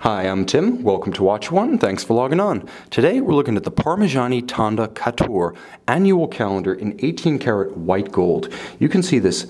Hi, I'm Tim. Welcome to Watch One. Thanks for logging on. Today we're looking at the Parmigiani Tonda Quator annual calendar in 18-karat white gold. You can see this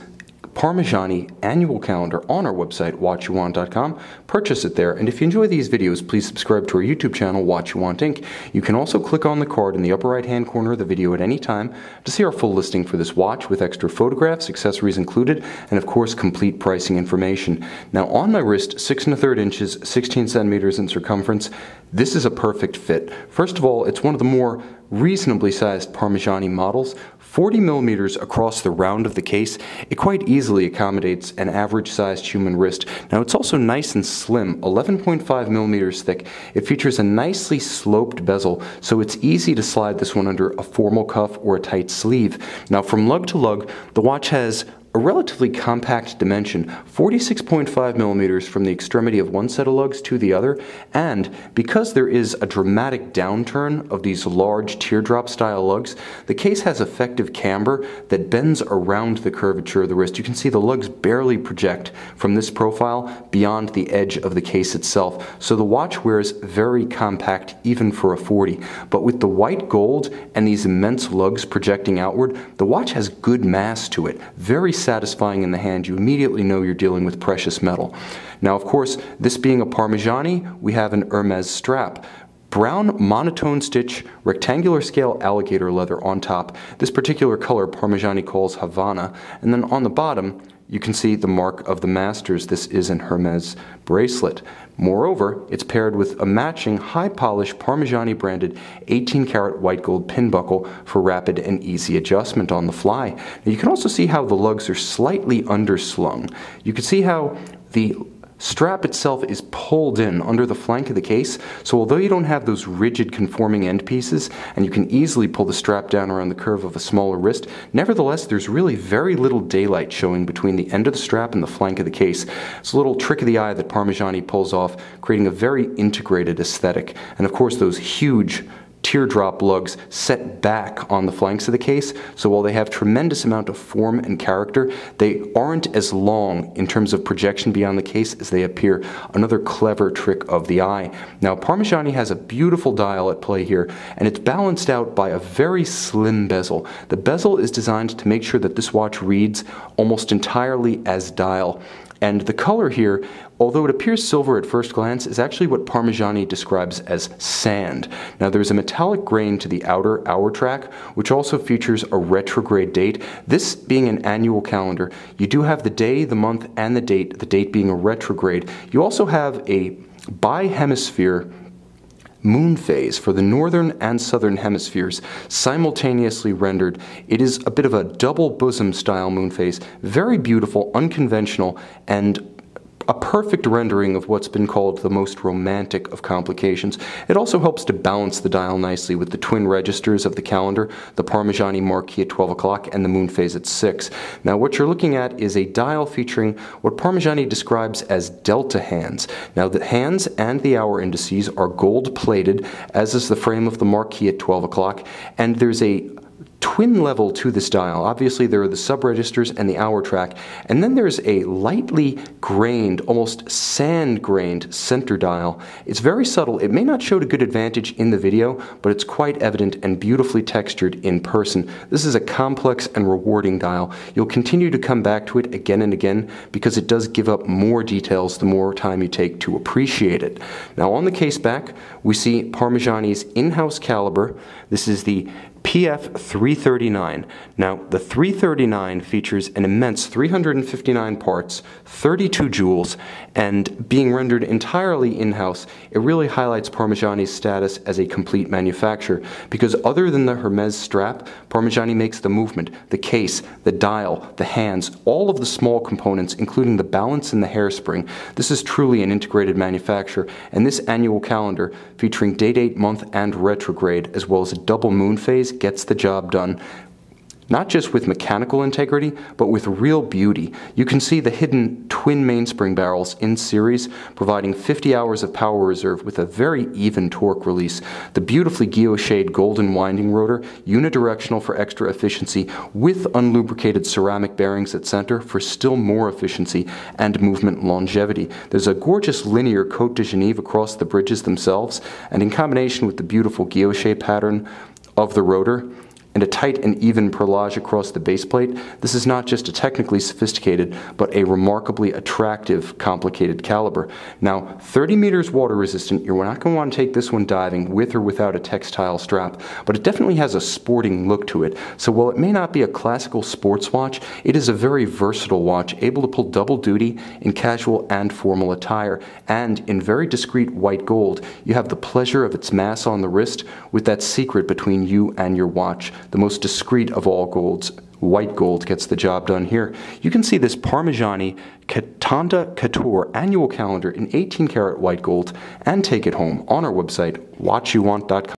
Parmigiani annual calendar on our website, watchyouwant.com. Purchase it there, and if you enjoy these videos, please subscribe to our YouTube channel, Watch You Want Inc. You can also click on the card in the upper right-hand corner of the video at any time to see our full listing for this watch with extra photographs, accessories included, and of course, complete pricing information. Now, on my wrist, 6 1/3 inches, 16 centimeters in circumference, this is a perfect fit. First of all, it's one of the more reasonably sized Parmigiani models, 40 millimeters across the round of the case. It quite easily accommodates an average-sized human wrist. Now, it's also nice and slim, 11.5 millimeters thick. It features a nicely sloped bezel, so it's easy to slide this one under a formal cuff or a tight sleeve. Now, from lug to lug, the watch has a relatively compact dimension, 46.5 millimeters from the extremity of one set of lugs to the other, and because there is a dramatic downturn of these large teardrop style lugs, the case has effective camber that bends around the curvature of the wrist. You can see the lugs barely project from this profile beyond the edge of the case itself, so the watch wears very compact even for a 40. But with the white gold and these immense lugs projecting outward, the watch has good mass to it, very satisfying in the hand. You immediately know you're dealing with precious metal. Now, of course, this being a Parmigiani, we have an Hermes strap. Brown monotone stitch, rectangular scale alligator leather on top. This particular color Parmigiani calls Havana. And then on the bottom, you can see the mark of the masters. This is an Hermes bracelet. Moreover, it's paired with a matching high-polish Parmigiani branded 18-karat white gold pin buckle for rapid and easy adjustment on the fly. Now, you can also see how the lugs are slightly underslung. You can see how the strap itself is pulled in under the flank of the case, so although you don't have those rigid conforming end pieces, and you can easily pull the strap down around the curve of a smaller wrist, nevertheless there's really very little daylight showing between the end of the strap and the flank of the case. It's a little trick of the eye that Parmigiani pulls off, creating a very integrated aesthetic. And of course those huge teardrop lugs set back on the flanks of the case, so while they have tremendous amount of form and character, they aren't as long in terms of projection beyond the case as they appear. Another clever trick of the eye. Now, Parmigiani has a beautiful dial at play here, and it's balanced out by a very slim bezel. The bezel is designed to make sure that this watch reads almost entirely as dial. And the color here, although it appears silver at first glance, is actually what Parmigiani describes as sand. Now, there's a metallic grain to the outer hour track, which also features a retrograde date. This being an annual calendar, you do have the day, the month, and the date being a retrograde. You also have a bi-hemisphere moon phase for the northern and southern hemispheres, simultaneously rendered. It is a bit of a double bosom style moon phase, very beautiful, unconventional, and a perfect rendering of what's been called the most romantic of complications. It also helps to balance the dial nicely with the twin registers of the calendar, the Parmigiani marquee at 12 o'clock and the moon phase at 6. Now, what you're looking at is a dial featuring what Parmigiani describes as delta hands. Now, the hands and the hour indices are gold plated, as is the frame of the marquee at 12 o'clock, and there's a twin level to this dial. Obviously, there are the sub-registers and the hour track, and then there's a lightly grained, almost sand-grained center dial. It's very subtle. It may not show to good advantage in the video, but it's quite evident and beautifully textured in person. This is a complex and rewarding dial. You'll continue to come back to it again and again because it does give up more details the more time you take to appreciate it. Now, on the case back, we see Parmigiani's in-house caliber. This is the PF 339. Now, the 339 features an immense 359 parts, 32 jewels, and being rendered entirely in-house, it really highlights Parmigiani's status as a complete manufacturer, because other than the Hermes strap, Parmigiani makes the movement, the case, the dial, the hands, all of the small components, including the balance and the hairspring. This is truly an integrated manufacturer, and this annual calendar, featuring day, date, month, and retrograde, as well as a double moon phase, gets the job done. not just with mechanical integrity, but with real beauty. You can see the hidden twin mainspring barrels in series, providing 50 hours of power reserve with a very even torque release. The beautifully guillocheed golden winding rotor, unidirectional for extra efficiency, with unlubricated ceramic bearings at center for still more efficiency and movement longevity. There's a gorgeous linear Côte de Genève across the bridges themselves, and in combination with the beautiful guilloche pattern of the rotor and a tight and even perlage across the base plate, this is not just a technically sophisticated, but a remarkably attractive, complicated caliber. Now, 30 meters water resistant, you're not going to want to take this one diving with or without a textile strap, but it definitely has a sporting look to it. So while it may not be a classical sports watch, it is a very versatile watch, able to pull double duty in casual and formal attire. And in very discreet white gold, you have the pleasure of its mass on the wrist with that secret between you and your watch. The most discreet of all golds, white gold, gets the job done here. You can see this Parmigiani Tonda Quator annual calendar in 18 karat white gold and take it home on our website, watchyouwant.com.